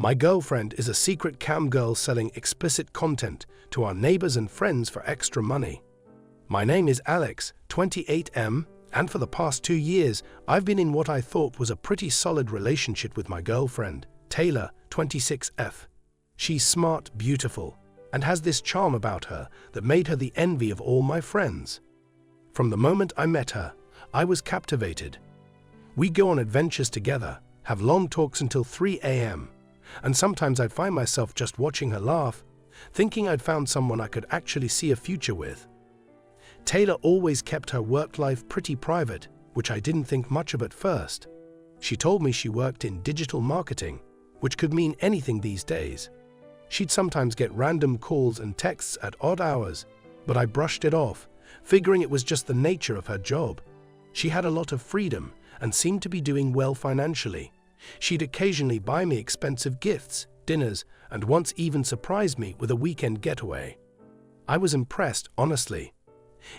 My girlfriend is a secret cam girl selling explicit content to our neighbors and friends for extra money. My name is Alex, 28M, and for the past 2 years, I've been in what I thought was a pretty solid relationship with my girlfriend, Taylor, 26F. She's smart, beautiful, and has this charm about her that made her the envy of all my friends. From the moment I met her, I was captivated. We go on adventures together, have long talks until 3 a.m., and sometimes I'd find myself just watching her laugh, thinking I'd found someone I could actually see a future with. Taylor always kept her work life pretty private, which I didn't think much of at first. She told me she worked in digital marketing, which could mean anything these days. She'd sometimes get random calls and texts at odd hours, but I brushed it off, figuring it was just the nature of her job. She had a lot of freedom and seemed to be doing well financially. She'd occasionally buy me expensive gifts, dinners, and once even surprised me with a weekend getaway. I was impressed, honestly.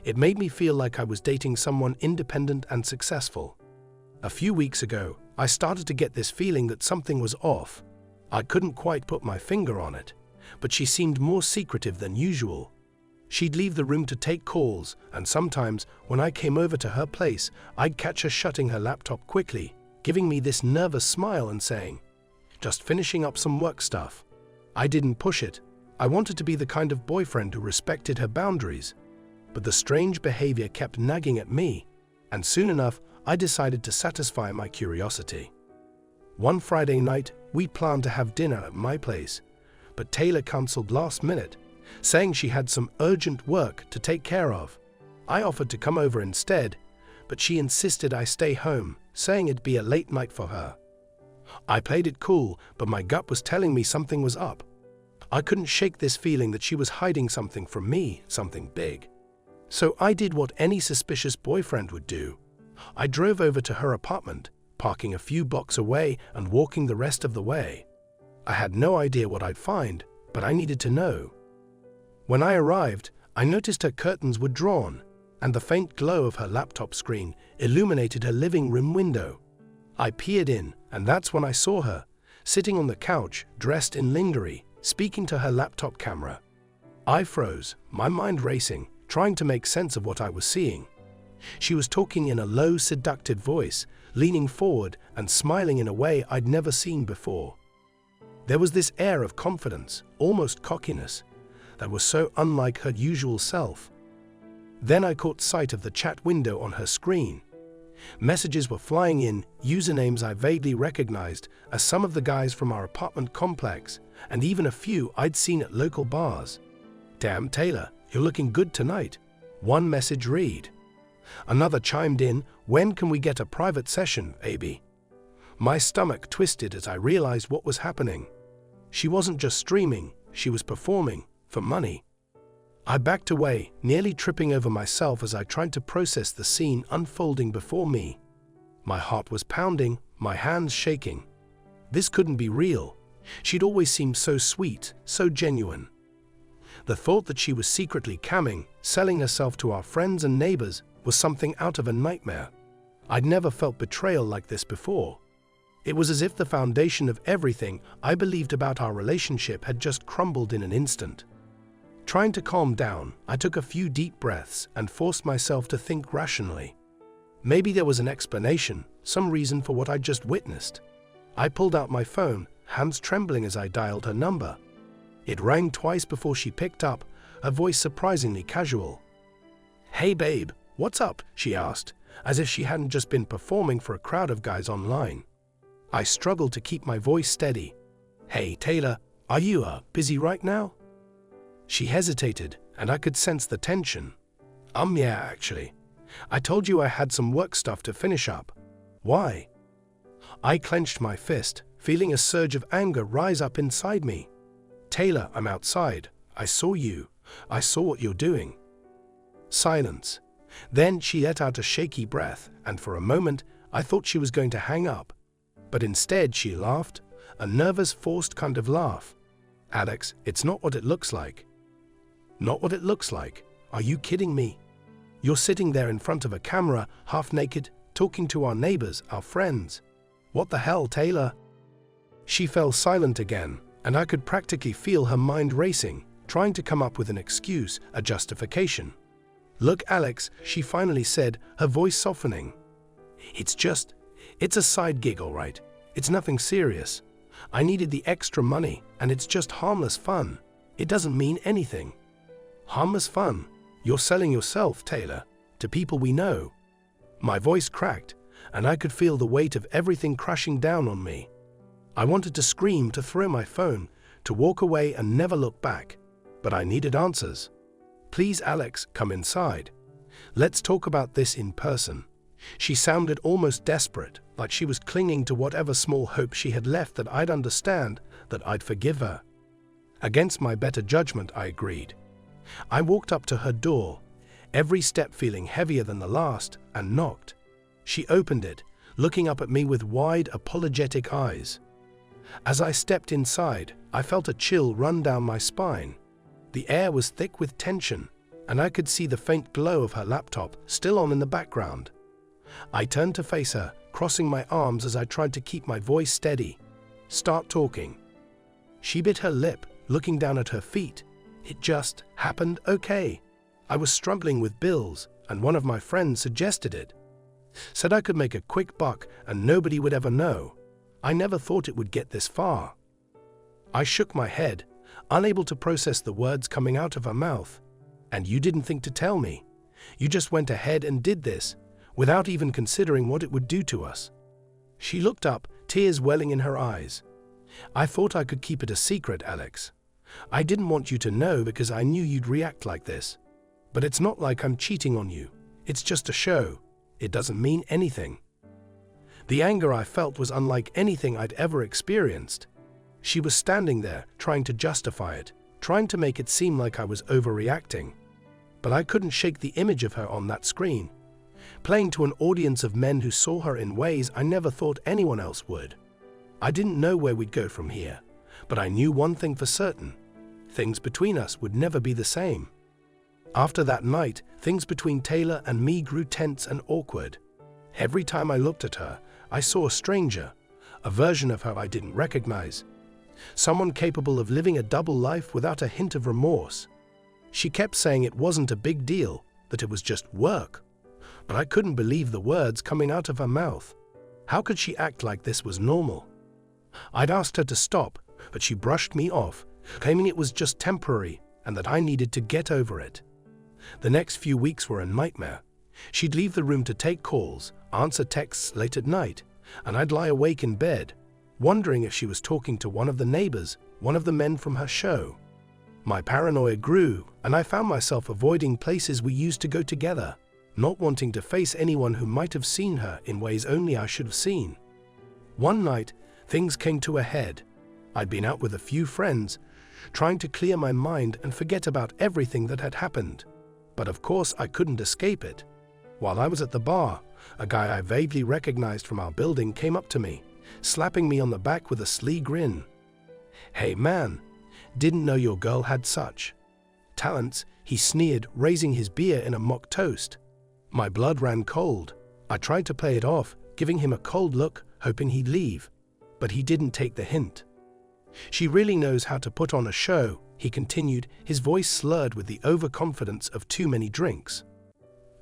It made me feel like I was dating someone independent and successful. A few weeks ago, I started to get this feeling that something was off. I couldn't quite put my finger on it, but she seemed more secretive than usual. She'd leave the room to take calls, and sometimes, when I came over to her place, I'd catch her shutting her laptop quickly, giving me this nervous smile and saying, "Just finishing up some work stuff." I didn't push it. I wanted to be the kind of boyfriend who respected her boundaries. But the strange behavior kept nagging at me, and soon enough, I decided to satisfy my curiosity. One Friday night, we planned to have dinner at my place, but Taylor canceled last minute, saying she had some urgent work to take care of. I offered to come over instead, but she insisted I stay home, saying it'd be a late night for her. I played it cool, but my gut was telling me something was up. I couldn't shake this feeling that she was hiding something from me, something big. So I did what any suspicious boyfriend would do. I drove over to her apartment, parking a few blocks away and walking the rest of the way. I had no idea what I'd find, but I needed to know. When I arrived, I noticed her curtains were drawn, and the faint glow of her laptop screen illuminated her living room window. I peered in, and that's when I saw her, sitting on the couch, dressed in lingerie, speaking to her laptop camera. I froze, my mind racing, trying to make sense of what I was seeing. She was talking in a low, seductive voice, leaning forward and smiling in a way I'd never seen before. There was this air of confidence, almost cockiness, that was so unlike her usual self. Then I caught sight of the chat window on her screen. Messages were flying in, usernames I vaguely recognized as some of the guys from our apartment complex, and even a few I'd seen at local bars. "Damn, Taylor, you're looking good tonight," one message read. Another chimed in, "When can we get a private session, baby?" My stomach twisted as I realized what was happening. She wasn't just streaming, she was performing, for money. I backed away, nearly tripping over myself as I tried to process the scene unfolding before me. My heart was pounding, my hands shaking. This couldn't be real. She'd always seemed so sweet, so genuine. The thought that she was secretly camming, selling herself to our friends and neighbors, was something out of a nightmare. I'd never felt betrayal like this before. It was as if the foundation of everything I believed about our relationship had just crumbled in an instant. Trying to calm down, I took a few deep breaths and forced myself to think rationally. Maybe there was an explanation, some reason for what I'd just witnessed. I pulled out my phone, hands trembling as I dialed her number. It rang twice before she picked up, her voice surprisingly casual. "Hey babe, what's up?" she asked, as if she hadn't just been performing for a crowd of guys online. I struggled to keep my voice steady. "Hey Taylor, are you busy right now?" She hesitated, and I could sense the tension. Yeah, actually. I told you I had some work stuff to finish up." "Why?" I clenched my fist, feeling a surge of anger rise up inside me. "Taylor, I'm outside. I saw you. I saw what you're doing." Silence. Then she let out a shaky breath, and for a moment I thought she was going to hang up. But instead she laughed, a nervous, forced kind of laugh. "Alex, it's not what it looks like." "Not what it looks like? Are you kidding me? You're sitting there in front of a camera, half naked, talking to our neighbors, our friends. What the hell, Taylor?" She fell silent again, and I could practically feel her mind racing, trying to come up with an excuse, a justification. "Look, Alex," she finally said, her voice softening. It's a side gig, all right. It's nothing serious. I needed the extra money, and it's just harmless fun. It doesn't mean anything." "Harmless fun? You're selling yourself, Taylor, to people we know." My voice cracked, and I could feel the weight of everything crashing down on me. I wanted to scream, to throw my phone, to walk away and never look back, but I needed answers. "Please, Alex, come inside. Let's talk about this in person." She sounded almost desperate, like she was clinging to whatever small hope she had left that I'd understand, that I'd forgive her. Against my better judgment, I agreed. I walked up to her door, every step feeling heavier than the last, and knocked. She opened it, looking up at me with wide, apologetic eyes. As I stepped inside, I felt a chill run down my spine. The air was thick with tension, and I could see the faint glow of her laptop still on in the background. I turned to face her, crossing my arms as I tried to keep my voice steady. "Start talking." She bit her lip, looking down at her feet. "It just happened okay. I was struggling with bills, and one of my friends suggested it. Said I could make a quick buck and nobody would ever know. I never thought it would get this far." I shook my head, unable to process the words coming out of her mouth. "And you didn't think to tell me? You just went ahead and did this, without even considering what it would do to us?" She looked up, tears welling in her eyes. "I thought I could keep it a secret, Alex. I didn't want you to know because I knew you'd react like this. But it's not like I'm cheating on you. It's just a show. It doesn't mean anything." The anger I felt was unlike anything I'd ever experienced. She was standing there, trying to justify it, trying to make it seem like I was overreacting. But I couldn't shake the image of her on that screen, playing to an audience of men who saw her in ways I never thought anyone else would. I didn't know where we'd go from here, but I knew one thing for certain. Things between us would never be the same. After that night, things between Taylor and me grew tense and awkward. Every time I looked at her, I saw a stranger, a version of her I didn't recognize. Someone capable of living a double life without a hint of remorse. She kept saying it wasn't a big deal, that it was just work. But I couldn't believe the words coming out of her mouth. How could she act like this was normal? I'd asked her to stop, but she brushed me off, claiming it was just temporary and that I needed to get over it. The next few weeks were a nightmare. She'd leave the room to take calls, answer texts late at night, and I'd lie awake in bed, wondering if she was talking to one of the neighbors, one of the men from her show. My paranoia grew, and I found myself avoiding places we used to go together, not wanting to face anyone who might have seen her in ways only I should have seen. One night, things came to a head. I'd been out with a few friends, trying to clear my mind and forget about everything that had happened. But of course I couldn't escape it. While I was at the bar, a guy I vaguely recognized from our building came up to me, slapping me on the back with a sly grin. "Hey man, didn't know your girl had such talents," he sneered, raising his beer in a mock toast. My blood ran cold. I tried to play it off, giving him a cold look, hoping he'd leave. But he didn't take the hint. "She really knows how to put on a show," he continued, his voice slurred with the overconfidence of too many drinks.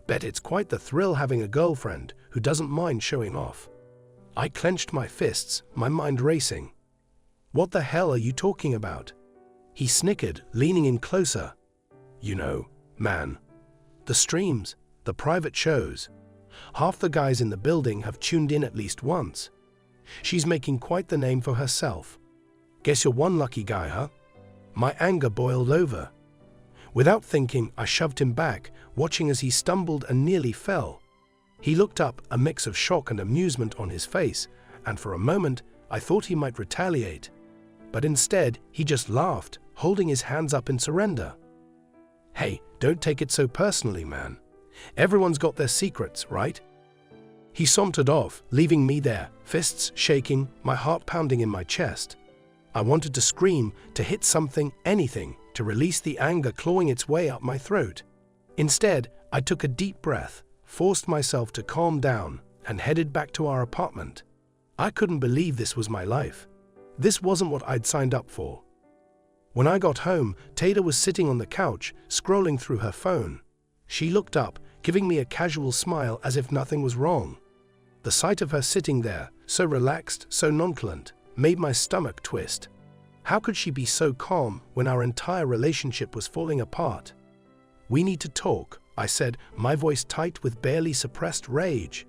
"Bet it's quite the thrill having a girlfriend who doesn't mind showing off." I clenched my fists, my mind racing. "What the hell are you talking about?" He snickered, leaning in closer. "You know, man, the streams, the private shows. Half the guys in the building have tuned in at least once. She's making quite the name for herself. Guess you're one lucky guy, huh?" My anger boiled over. Without thinking, I shoved him back, watching as he stumbled and nearly fell. He looked up, a mix of shock and amusement on his face, and for a moment, I thought he might retaliate. But instead, he just laughed, holding his hands up in surrender. "Hey, don't take it so personally, man. Everyone's got their secrets, right?" He sauntered off, leaving me there, fists shaking, my heart pounding in my chest. I wanted to scream, to hit something, anything, to release the anger clawing its way up my throat. Instead, I took a deep breath, forced myself to calm down, and headed back to our apartment. I couldn't believe this was my life. This wasn't what I'd signed up for. When I got home, Taylor was sitting on the couch, scrolling through her phone. She looked up, giving me a casual smile as if nothing was wrong. The sight of her sitting there, so relaxed, so nonchalant, made my stomach twist. How could she be so calm when our entire relationship was falling apart? "We need to talk," I said, my voice tight with barely suppressed rage.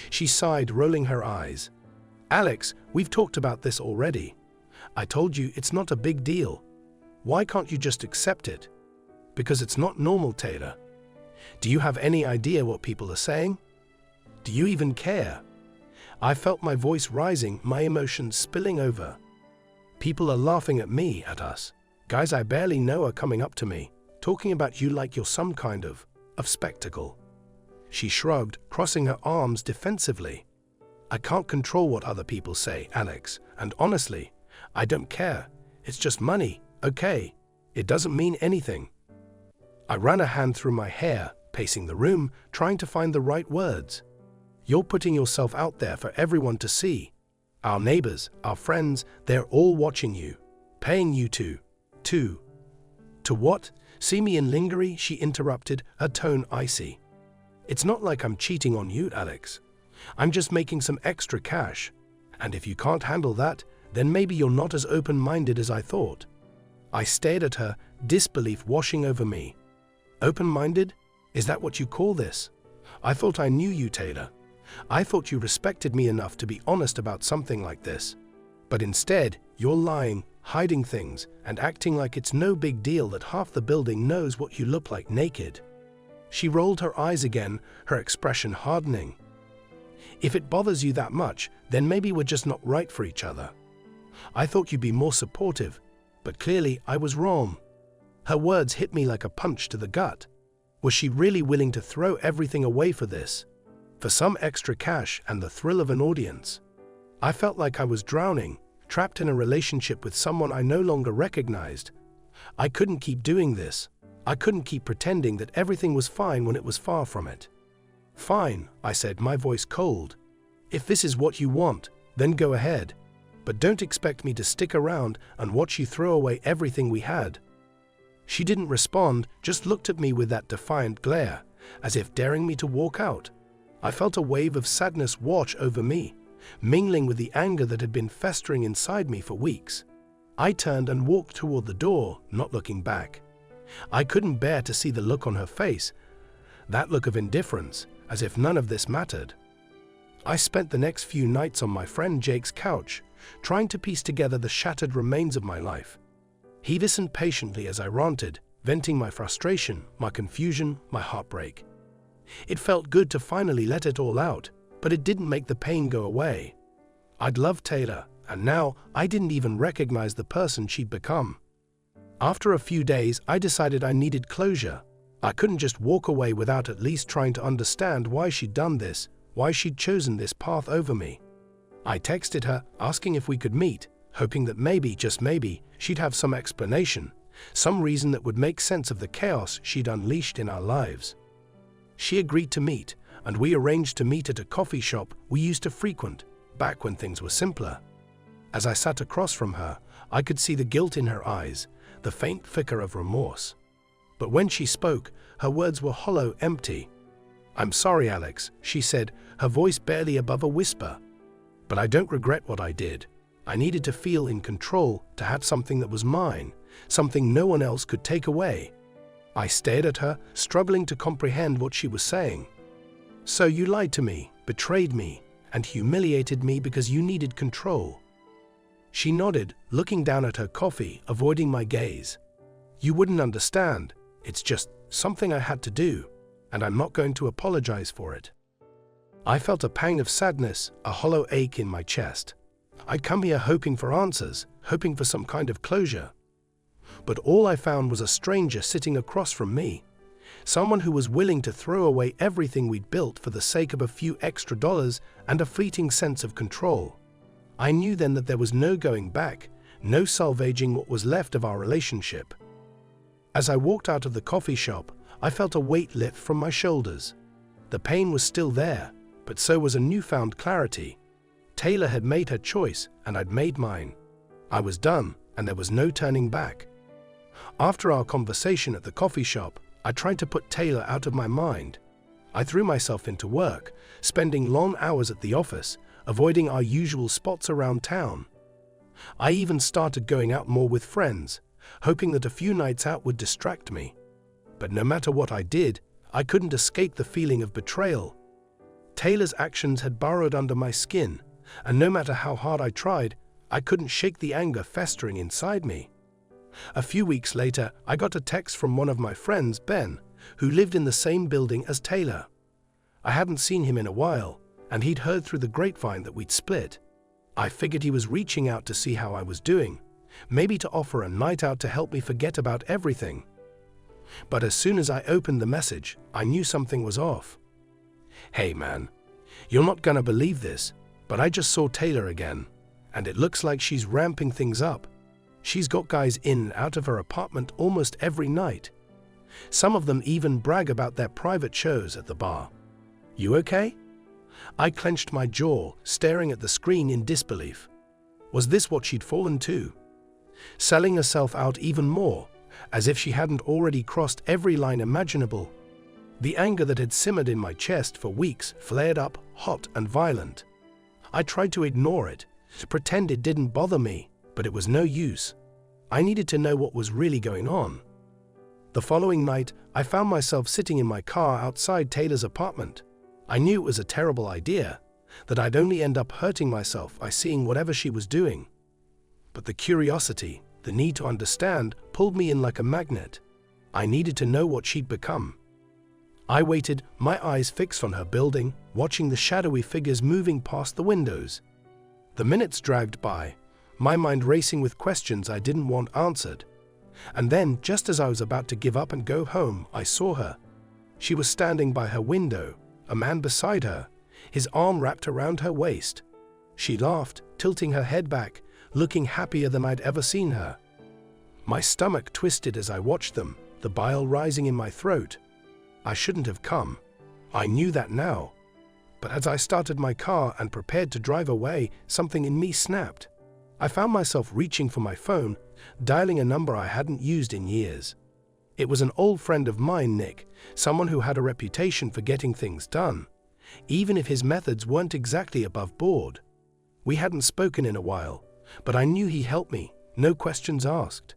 She sighed, rolling her eyes. "Alex, we've talked about this already. I told you it's not a big deal. Why can't you just accept it?" "Because it's not normal, Taylor. Do you have any idea what people are saying? Do you even care?" I felt my voice rising, my emotions spilling over. "People are laughing at me, at us. Guys I barely know are coming up to me, talking about you like you're some kind of spectacle." She shrugged, crossing her arms defensively. "I can't control what other people say, Alex, and honestly, I don't care. It's just money, okay? It doesn't mean anything." I ran a hand through my hair, pacing the room, trying to find the right words. "You're putting yourself out there for everyone to see. Our neighbors, our friends, they're all watching you, paying you to what? See me in lingerie?" she interrupted, her tone icy. "It's not like I'm cheating on you, Alex. I'm just making some extra cash. And if you can't handle that, then maybe you're not as open-minded as I thought." I stared at her, disbelief washing over me. "Open-minded? Is that what you call this? I thought I knew you, Taylor. I thought you respected me enough to be honest about something like this. But instead, you're lying, hiding things, and acting like it's no big deal that half the building knows what you look like naked." She rolled her eyes again, her expression hardening. "If it bothers you that much, then maybe we're just not right for each other. I thought you'd be more supportive, but clearly I was wrong." Her words hit me like a punch to the gut. Was she really willing to throw everything away for this? For some extra cash and the thrill of an audience? I felt like I was drowning, trapped in a relationship with someone I no longer recognized. I couldn't keep doing this. I couldn't keep pretending that everything was fine when it was far from it. "Fine," I said, my voice cold. "If this is what you want, then go ahead. But don't expect me to stick around and watch you throw away everything we had." She didn't respond, just looked at me with that defiant glare, as if daring me to walk out. I felt a wave of sadness wash over me, mingling with the anger that had been festering inside me for weeks. I turned and walked toward the door, not looking back. I couldn't bear to see the look on her face, that look of indifference, as if none of this mattered. I spent the next few nights on my friend Jake's couch, trying to piece together the shattered remains of my life. He listened patiently as I ranted, venting my frustration, my confusion, my heartbreak. It felt good to finally let it all out, but it didn't make the pain go away. I'd loved Taylor, and now I didn't even recognize the person she'd become. After a few days, I decided I needed closure. I couldn't just walk away without at least trying to understand why she'd done this, why she'd chosen this path over me. I texted her, asking if we could meet, hoping that maybe, just maybe, she'd have some explanation, some reason that would make sense of the chaos she'd unleashed in our lives. She agreed to meet, and we arranged to meet at a coffee shop we used to frequent, back when things were simpler. As I sat across from her, I could see the guilt in her eyes, the faint flicker of remorse. But when she spoke, her words were hollow, empty. "I'm sorry, Alex," she said, her voice barely above a whisper. "But I don't regret what I did. I needed to feel in control, to have something that was mine, something no one else could take away." I stared at her, struggling to comprehend what she was saying. "So you lied to me, betrayed me, and humiliated me because you needed control." She nodded, looking down at her coffee, avoiding my gaze. "You wouldn't understand. It's just something I had to do, and I'm not going to apologize for it." I felt a pang of sadness, a hollow ache in my chest. I'd come here hoping for answers, hoping for some kind of closure. But all I found was a stranger sitting across from me, someone who was willing to throw away everything we'd built for the sake of a few extra dollars and a fleeting sense of control. I knew then that there was no going back, no salvaging what was left of our relationship. As I walked out of the coffee shop, I felt a weight lift from my shoulders. The pain was still there, but so was a newfound clarity. Taylor had made her choice and I'd made mine. I was done and there was no turning back. After our conversation at the coffee shop, I tried to put Taylor out of my mind. I threw myself into work, spending long hours at the office, avoiding our usual spots around town. I even started going out more with friends, hoping that a few nights out would distract me. But no matter what I did, I couldn't escape the feeling of betrayal. Taylor's actions had burrowed under my skin, and no matter how hard I tried, I couldn't shake the anger festering inside me. A few weeks later, I got a text from one of my friends, Ben, who lived in the same building as Taylor. I hadn't seen him in a while, and he'd heard through the grapevine that we'd split. I figured he was reaching out to see how I was doing, maybe to offer a night out to help me forget about everything. But as soon as I opened the message, I knew something was off. "Hey man, you're not gonna believe this, but I just saw Taylor again, and it looks like she's ramping things up. She's got guys in and out of her apartment almost every night. Some of them even brag about their private shows at the bar. You okay?" I clenched my jaw, staring at the screen in disbelief. Was this what she'd fallen to? Selling herself out even more, as if she hadn't already crossed every line imaginable. The anger that had simmered in my chest for weeks flared up, hot and violent. I tried to ignore it, to pretend it didn't bother me, but it was no use. I needed to know what was really going on. The following night, I found myself sitting in my car outside Taylor's apartment. I knew it was a terrible idea, that I'd only end up hurting myself by seeing whatever she was doing. But the curiosity, the need to understand, pulled me in like a magnet. I needed to know what she'd become. I waited, my eyes fixed on her building, watching the shadowy figures moving past the windows. The minutes dragged by, my mind racing with questions I didn't want answered. And then, just as I was about to give up and go home, I saw her. She was standing by her window, a man beside her, his arm wrapped around her waist. She laughed, tilting her head back, looking happier than I'd ever seen her. My stomach twisted as I watched them, the bile rising in my throat. I shouldn't have come. I knew that now. But as I started my car and prepared to drive away, something in me snapped. I found myself reaching for my phone, dialing a number I hadn't used in years. It was an old friend of mine, Nick, someone who had a reputation for getting things done, even if his methods weren't exactly above board. We hadn't spoken in a while, but I knew he'd help me, no questions asked.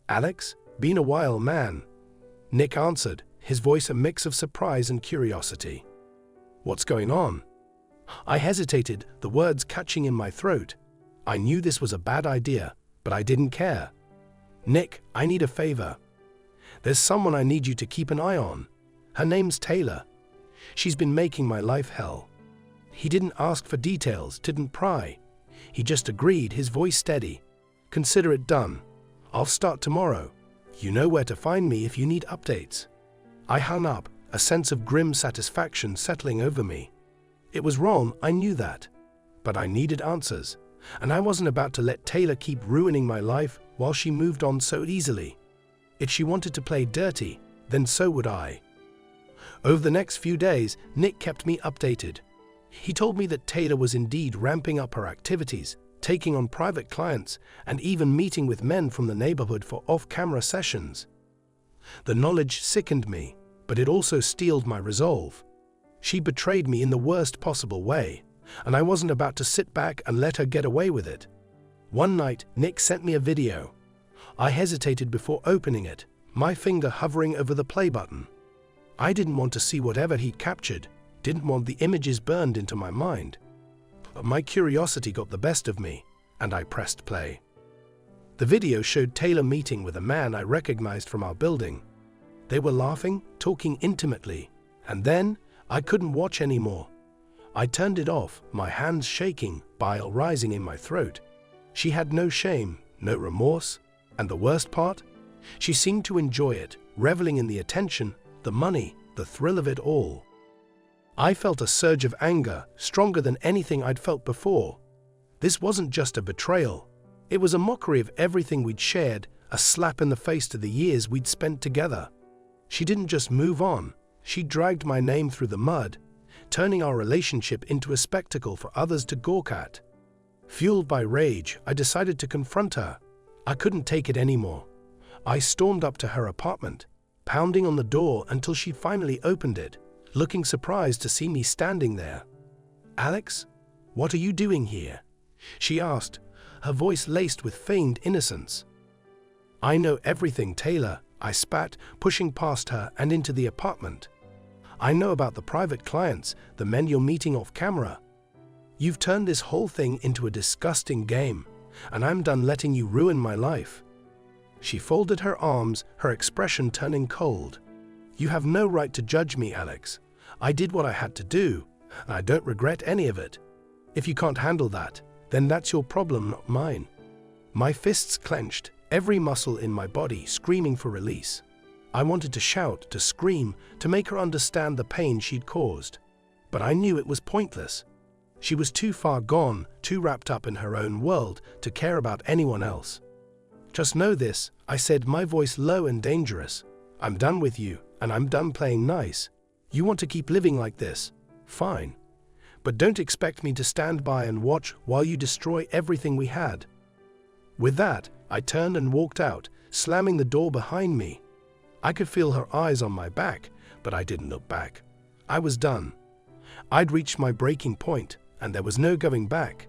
"Alex, been a while, man." Nick answered, his voice a mix of surprise and curiosity. "What's going on?" I hesitated, the words catching in my throat. I knew this was a bad idea, but I didn't care. "Nick, I need a favor. There's someone I need you to keep an eye on. Her name's Taylor. She's been making my life hell." He didn't ask for details, didn't pry. He just agreed, his voice steady. "Consider it done. I'll start tomorrow. You know where to find me if you need updates." I hung up, a sense of grim satisfaction settling over me. It was wrong, I knew that. But I needed answers, and I wasn't about to let Taylor keep ruining my life while she moved on so easily. If she wanted to play dirty, then so would I. Over the next few days, Nick kept me updated. He told me that Taylor was indeed ramping up her activities, taking on private clients, and even meeting with men from the neighborhood for off-camera sessions. The knowledge sickened me, but it also steeled my resolve. She betrayed me in the worst possible way, and I wasn't about to sit back and let her get away with it. One night, Nick sent me a video. I hesitated before opening it, my finger hovering over the play button. I didn't want to see whatever he'd captured, didn't want the images burned into my mind. But my curiosity got the best of me, and I pressed play. The video showed Taylor meeting with a man I recognized from our building. They were laughing, talking intimately, and then I couldn't watch anymore. I turned it off, my hands shaking, bile rising in my throat. She had no shame, no remorse, and the worst part? She seemed to enjoy it, reveling in the attention, the money, the thrill of it all. I felt a surge of anger, stronger than anything I'd felt before. This wasn't just a betrayal. It was a mockery of everything we'd shared, a slap in the face to the years we'd spent together. She didn't just move on, she dragged my name through the mud, turning our relationship into a spectacle for others to gawk at. Fueled by rage, I decided to confront her. I couldn't take it anymore. I stormed up to her apartment, pounding on the door until she finally opened it, looking surprised to see me standing there. "Alex, what are you doing here?" she asked, her voice laced with feigned innocence. "I know everything, Taylor," I spat, pushing past her and into the apartment. "I know about the private clients, the men you're meeting off camera. You've turned this whole thing into a disgusting game, and I'm done letting you ruin my life." She folded her arms, her expression turning cold. "You have no right to judge me, Alex. I did what I had to do, and I don't regret any of it. If you can't handle that, then that's your problem, not mine." My fists clenched, every muscle in my body screaming for release. I wanted to shout, to scream, to make her understand the pain she'd caused. But I knew it was pointless. She was too far gone, too wrapped up in her own world to care about anyone else. "Just know this," I said, my voice low and dangerous. "I'm done with you, and I'm done playing nice. You want to keep living like this? Fine. But don't expect me to stand by and watch while you destroy everything we had." With that, I turned and walked out, slamming the door behind me. I could feel her eyes on my back, but I didn't look back. I was done. I'd reached my breaking point, and there was no going back.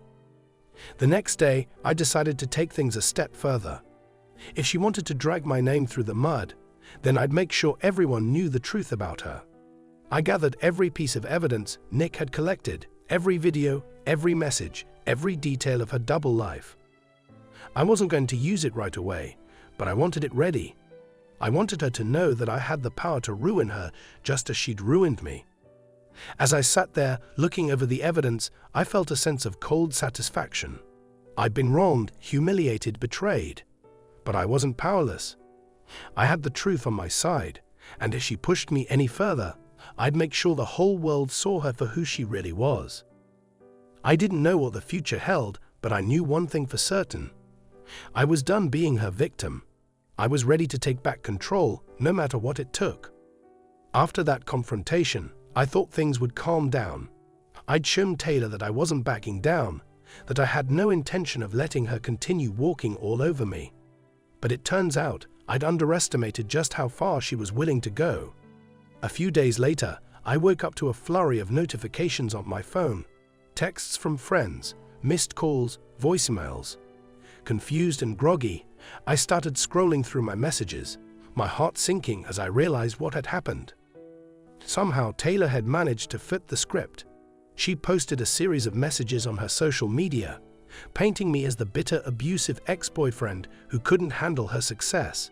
The next day, I decided to take things a step further. If she wanted to drag my name through the mud, then I'd make sure everyone knew the truth about her. I gathered every piece of evidence Nick had collected, every video, every message, every detail of her double life. I wasn't going to use it right away, but I wanted it ready. I wanted her to know that I had the power to ruin her just as she'd ruined me. As I sat there, looking over the evidence, I felt a sense of cold satisfaction. I'd been wronged, humiliated, betrayed. But I wasn't powerless. I had the truth on my side, and if she pushed me any further, I'd make sure the whole world saw her for who she really was. I didn't know what the future held, but I knew one thing for certain. I was done being her victim. I was ready to take back control, no matter what it took. After that confrontation, I thought things would calm down. I'd shown Taylor that I wasn't backing down, that I had no intention of letting her continue walking all over me. But it turns out I'd underestimated just how far she was willing to go. A few days later, I woke up to a flurry of notifications on my phone, texts from friends, missed calls, voicemails. Confused and groggy, I started scrolling through my messages, my heart sinking as I realized what had happened. Somehow Taylor had managed to fit the script. She posted a series of messages on her social media, painting me as the bitter, abusive ex-boyfriend who couldn't handle her success.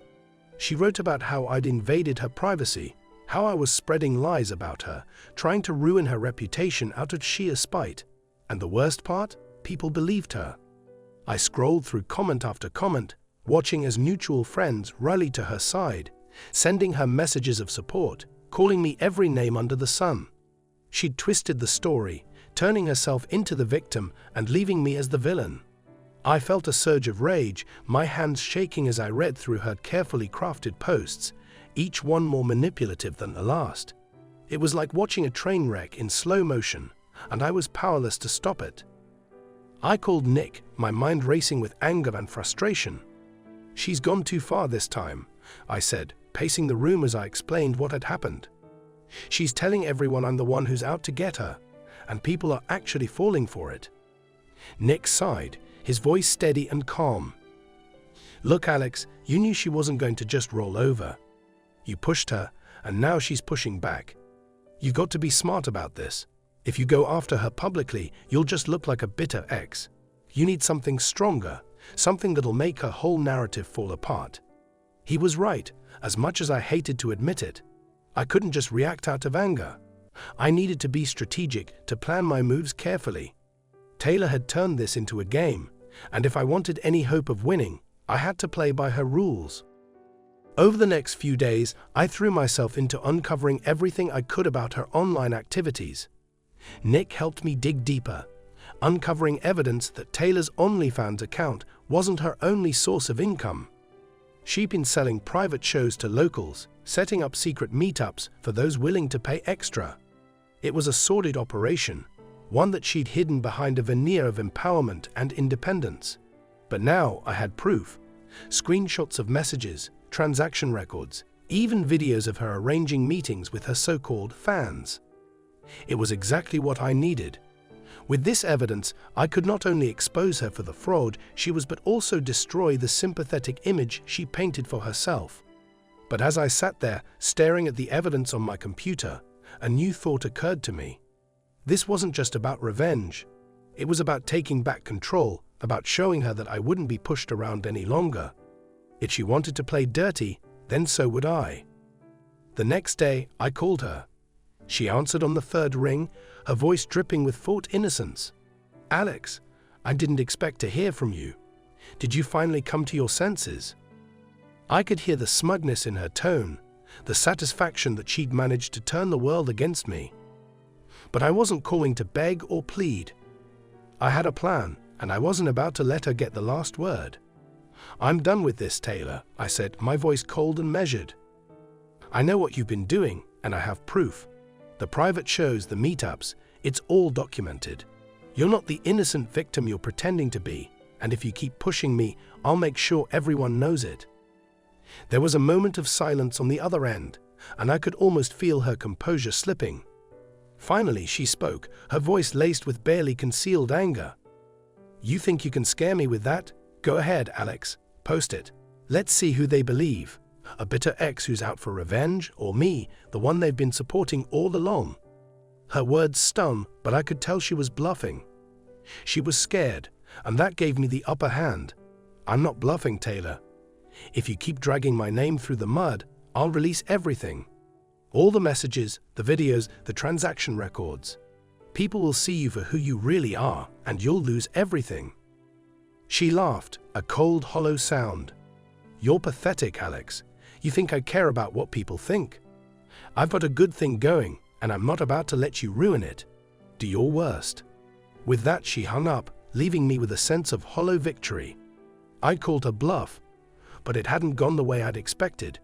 She wrote about how I'd invaded her privacy, how I was spreading lies about her, trying to ruin her reputation out of sheer spite. And the worst part? People believed her. I scrolled through comment after comment, watching as mutual friends rallied to her side, sending her messages of support, calling me every name under the sun. She'd twisted the story, turning herself into the victim and leaving me as the villain. I felt a surge of rage, my hands shaking as I read through her carefully crafted posts, each one more manipulative than the last. It was like watching a train wreck in slow motion, and I was powerless to stop it. I called Nick, my mind racing with anger and frustration. "She's gone too far this time," I said, pacing the room as I explained what had happened. "She's telling everyone I'm the one who's out to get her, and people are actually falling for it." Nick sighed, his voice steady and calm. "Look, Alex, you knew she wasn't going to just roll over. You pushed her, and now she's pushing back. You've got to be smart about this. If you go after her publicly, you'll just look like a bitter ex. You need something stronger, something that'll make her whole narrative fall apart." He was right, as much as I hated to admit it. I couldn't just react out of anger. I needed to be strategic, to plan my moves carefully. Taylor had turned this into a game, and if I wanted any hope of winning, I had to play by her rules. Over the next few days, I threw myself into uncovering everything I could about her online activities. Nick helped me dig deeper, uncovering evidence that Taylor's OnlyFans account wasn't her only source of income. She'd been selling private shows to locals, setting up secret meetups for those willing to pay extra. It was a sordid operation, one that she'd hidden behind a veneer of empowerment and independence. But now I had proof. Screenshots of messages, transaction records, even videos of her arranging meetings with her so-called fans. It was exactly what I needed. With this evidence, I could not only expose her for the fraud she was, but also destroy the sympathetic image she painted for herself. But as I sat there, staring at the evidence on my computer, a new thought occurred to me. This wasn't just about revenge. It was about taking back control, about showing her that I wouldn't be pushed around any longer. If she wanted to play dirty, then so would I. The next day, I called her. She answered on the third ring, her voice dripping with forced innocence. "Alex, I didn't expect to hear from you. Did you finally come to your senses?" I could hear the smugness in her tone, the satisfaction that she'd managed to turn the world against me. But I wasn't calling to beg or plead. I had a plan, and I wasn't about to let her get the last word. "I'm done with this, Taylor," I said, my voice cold and measured. "I know what you've been doing, and I have proof. The private shows, the meetups, it's all documented. You're not the innocent victim you're pretending to be, and if you keep pushing me, I'll make sure everyone knows it." There was a moment of silence on the other end, and I could almost feel her composure slipping. Finally, she spoke, her voice laced with barely concealed anger. "You think you can scare me with that? Go ahead, Alex. Post it. Let's see who they believe. A bitter ex who's out for revenge, or me, the one they've been supporting all along?" Her words stung, but I could tell she was bluffing. She was scared, and that gave me the upper hand. "I'm not bluffing, Taylor. If you keep dragging my name through the mud, I'll release everything. All the messages, the videos, the transaction records. People will see you for who you really are, and you'll lose everything." She laughed, a cold, hollow sound. "You're pathetic, Alex. You think I care about what people think? I've got a good thing going, and I'm not about to let you ruin it. Do your worst." With that, she hung up, leaving me with a sense of hollow victory. I'd called her bluff, but it hadn't gone the way I'd expected.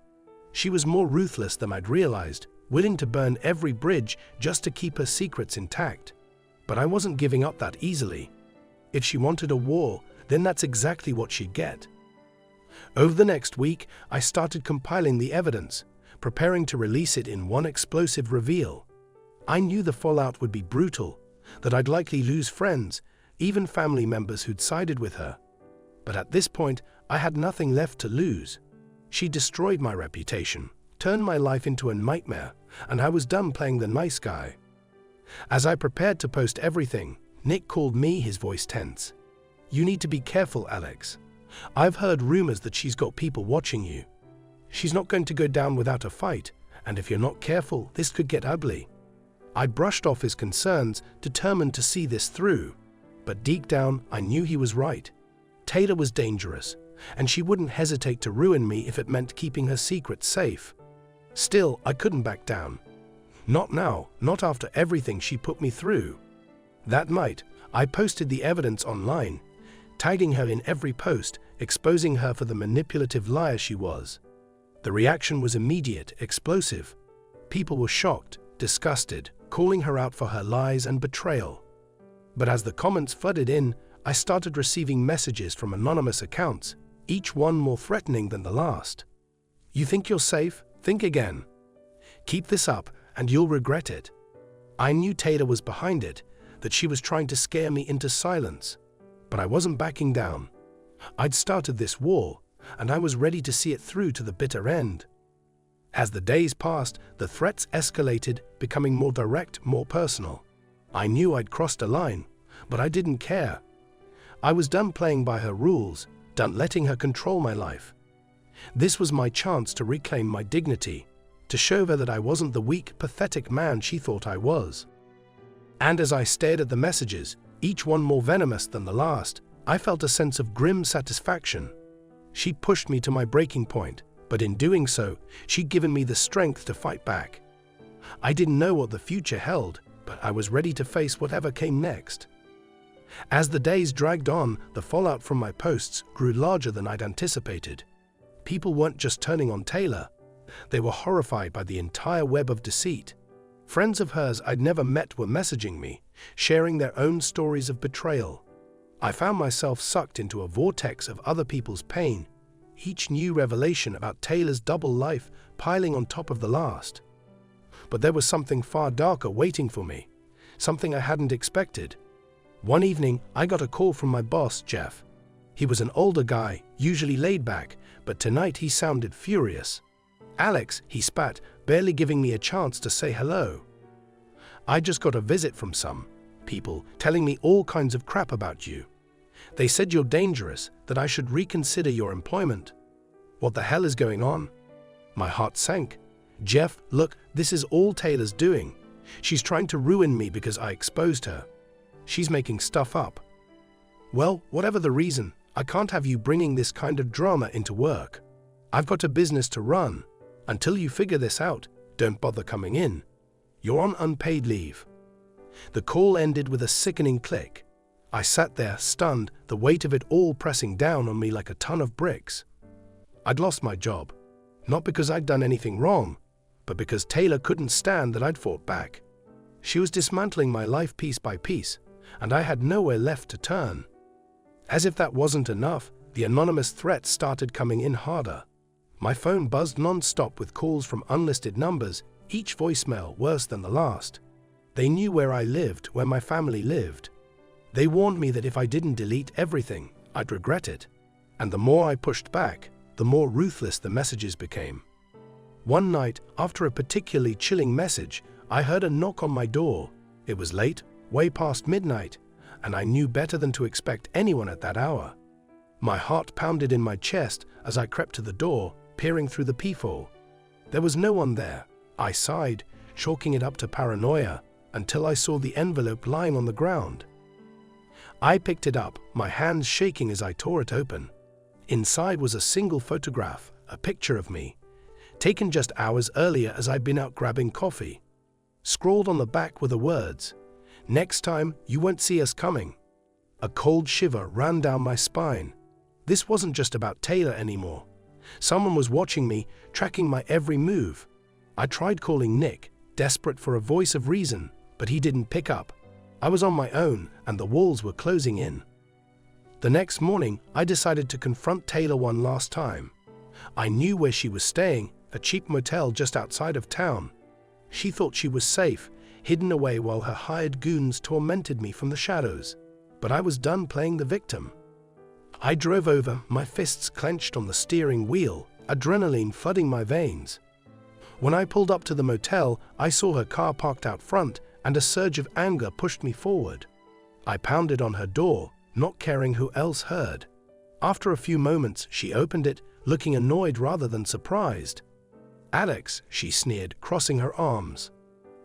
She was more ruthless than I'd realized, willing to burn every bridge just to keep her secrets intact. But I wasn't giving up that easily. If she wanted a war, then that's exactly what she'd get. Over the next week, I started compiling the evidence, preparing to release it in one explosive reveal. I knew the fallout would be brutal, that I'd likely lose friends, even family members who'd sided with her. But at this point, I had nothing left to lose. She destroyed my reputation, turned my life into a nightmare, and I was done playing the nice guy. As I prepared to post everything, Nick called me, his voice tense. "You need to be careful, Alex. I've heard rumors that she's got people watching you. She's not going to go down without a fight, and if you're not careful, this could get ugly." I brushed off his concerns, determined to see this through. But deep down, I knew he was right. Taylor was dangerous, and she wouldn't hesitate to ruin me if it meant keeping her secret safe. Still, I couldn't back down. Not now, not after everything she put me through. That night, I posted the evidence online, tagging her in every post, exposing her for the manipulative liar she was. The reaction was immediate, explosive. People were shocked, disgusted, calling her out for her lies and betrayal. But as the comments flooded in, I started receiving messages from anonymous accounts, each one more threatening than the last. "You think you're safe? Think again. Keep this up, and you'll regret it." I knew Taylor was behind it, that she was trying to scare me into silence. But I wasn't backing down. I'd started this war, and I was ready to see it through to the bitter end. As the days passed, the threats escalated, becoming more direct, more personal. I knew I'd crossed a line, but I didn't care. I was done playing by her rules, done letting her control my life. This was my chance to reclaim my dignity, to show her that I wasn't the weak, pathetic man she thought I was. And as I stared at the messages, each one more venomous than the last, I felt a sense of grim satisfaction. She pushed me to my breaking point, but in doing so, she'd given me the strength to fight back. I didn't know what the future held, but I was ready to face whatever came next. As the days dragged on, the fallout from my posts grew larger than I'd anticipated. People weren't just turning on Taylor. They were horrified by the entire web of deceit. Friends of hers I'd never met were messaging me, sharing their own stories of betrayal. I found myself sucked into a vortex of other people's pain, each new revelation about Taylor's double life piling on top of the last. But there was something far darker waiting for me, something I hadn't expected. One evening, I got a call from my boss, Jeff. He was an older guy, usually laid back, but tonight he sounded furious. "Alex," he spat, barely giving me a chance to say hello. "I just got a visit from some people telling me all kinds of crap about you. They said you're dangerous, that I should reconsider your employment." What the hell is going on? My heart sank. "Jeff, look, this is all Taylor's doing. She's trying to ruin me because I exposed her. She's making stuff up." "Well, whatever the reason, I can't have you bringing this kind of drama into work. I've got a business to run. Until you figure this out, don't bother coming in. You're on unpaid leave." The call ended with a sickening click. I sat there, stunned, the weight of it all pressing down on me like a ton of bricks. I'd lost my job. Not because I'd done anything wrong, but because Taylor couldn't stand that I'd fought back. She was dismantling my life piece by piece, and I had nowhere left to turn. As if that wasn't enough, the anonymous threats started coming in harder. My phone buzzed non-stop with calls from unlisted numbers, each voicemail worse than the last. They knew where I lived, where my family lived. They warned me that if I didn't delete everything, I'd regret it. And the more I pushed back, the more ruthless the messages became. One night, after a particularly chilling message, I heard a knock on my door. It was late, way past midnight, and I knew better than to expect anyone at that hour. My heart pounded in my chest as I crept to the door, peering through the peephole. There was no one there. I sighed, chalking it up to paranoia, until I saw the envelope lying on the ground. I picked it up, my hands shaking as I tore it open. Inside was a single photograph, a picture of me, taken just hours earlier as I'd been out grabbing coffee. Scrawled on the back were the words, "Next time, you won't see us coming." A cold shiver ran down my spine. This wasn't just about Taylor anymore. Someone was watching me, tracking my every move. I tried calling Nick, desperate for a voice of reason, but he didn't pick up. I was on my own, and the walls were closing in. The next morning, I decided to confront Taylor one last time. I knew where she was staying, a cheap motel just outside of town. She thought she was safe, hidden away while her hired goons tormented me from the shadows. But I was done playing the victim. I drove over, my fists clenched on the steering wheel, adrenaline flooding my veins. When I pulled up to the motel, I saw her car parked out front, and a surge of anger pushed me forward. I pounded on her door, not caring who else heard. After a few moments, she opened it, looking annoyed rather than surprised. "Alex," she sneered, crossing her arms.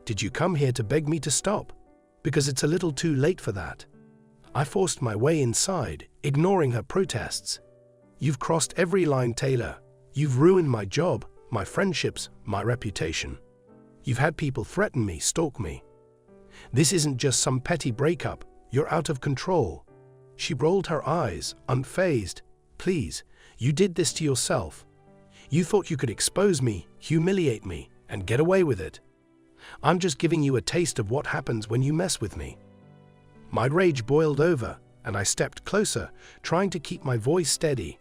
"Did you come here to beg me to stop? Because it's a little too late for that." I forced my way inside, ignoring her protests. "You've crossed every line, Taylor. You've ruined my job, my friendships, my reputation. You've had people threaten me, stalk me. This isn't just some petty breakup. You're out of control." She rolled her eyes, unfazed. "Please, you did this to yourself. You thought you could expose me, humiliate me, and get away with it. I'm just giving you a taste of what happens when you mess with me." My rage boiled over, and I stepped closer, trying to keep my voice steady.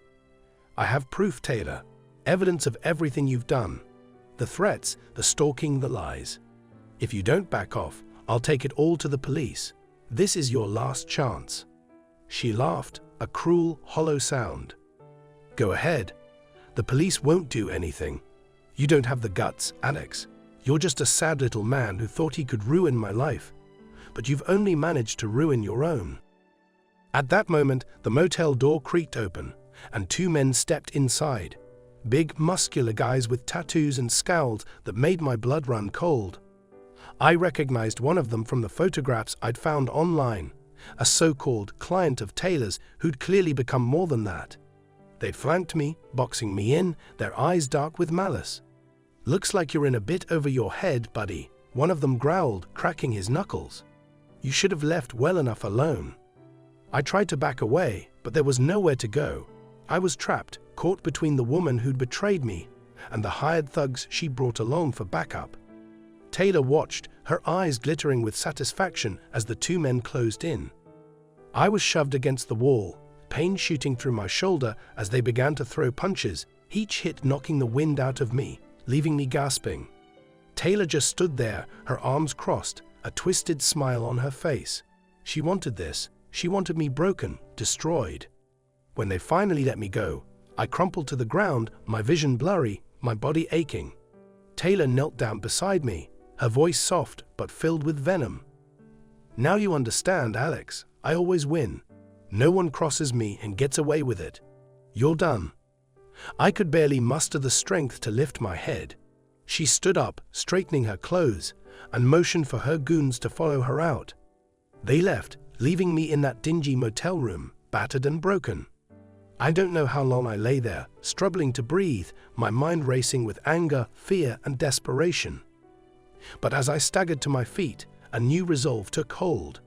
"I have proof, Taylor. Evidence of everything you've done. The threats, the stalking, the lies. If you don't back off, I'll take it all to the police. This is your last chance." She laughed, a cruel, hollow sound. "Go ahead. The police won't do anything. You don't have the guts, Alex. You're just a sad little man who thought he could ruin my life. But you've only managed to ruin your own." At that moment, the motel door creaked open, and two men stepped inside. Big, muscular guys with tattoos and scowls that made my blood run cold. I recognized one of them from the photographs I'd found online, a so-called client of Taylor's who'd clearly become more than that. They'd flanked me, boxing me in, their eyes dark with malice. "Looks like you're in a bit over your head, buddy," one of them growled, cracking his knuckles. "You should have left well enough alone." I tried to back away, but there was nowhere to go. I was trapped, caught between the woman who'd betrayed me and the hired thugs she brought along for backup. Taylor watched, her eyes glittering with satisfaction as the two men closed in. I was shoved against the wall, pain shooting through my shoulder as they began to throw punches, each hit knocking the wind out of me, leaving me gasping. Taylor just stood there, her arms crossed, a twisted smile on her face. She wanted this. She wanted me broken, destroyed. When they finally let me go, I crumpled to the ground, my vision blurry, my body aching. Taylor knelt down beside me, her voice soft but filled with venom. "Now you understand, Alex. I always win. No one crosses me and gets away with it. You're done." I could barely muster the strength to lift my head. She stood up, straightening her clothes, and motioned for her goons to follow her out. They left, leaving me in that dingy motel room, battered and broken. I don't know how long I lay there, struggling to breathe, my mind racing with anger, fear, and desperation. But as I staggered to my feet, a new resolve took hold.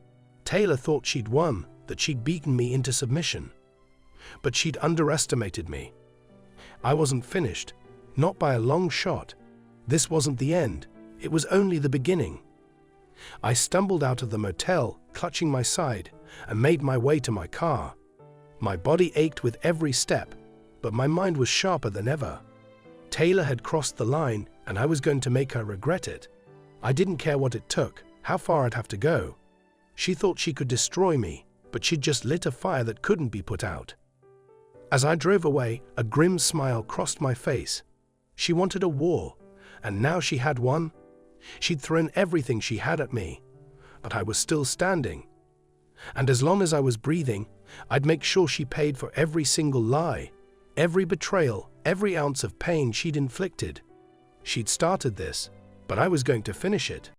Taylor thought she'd won, that she'd beaten me into submission. But she'd underestimated me. I wasn't finished, not by a long shot. This wasn't the end, it was only the beginning. I stumbled out of the motel, clutching my side, and made my way to my car. My body ached with every step, but my mind was sharper than ever. Taylor had crossed the line, and I was going to make her regret it. I didn't care what it took, how far I'd have to go. She thought she could destroy me, but she'd just lit a fire that couldn't be put out. As I drove away, a grim smile crossed my face. She wanted a war, and now she had one. She'd thrown everything she had at me, but I was still standing. And as long as I was breathing, I'd make sure she paid for every single lie, every betrayal, every ounce of pain she'd inflicted. She'd started this, but I was going to finish it.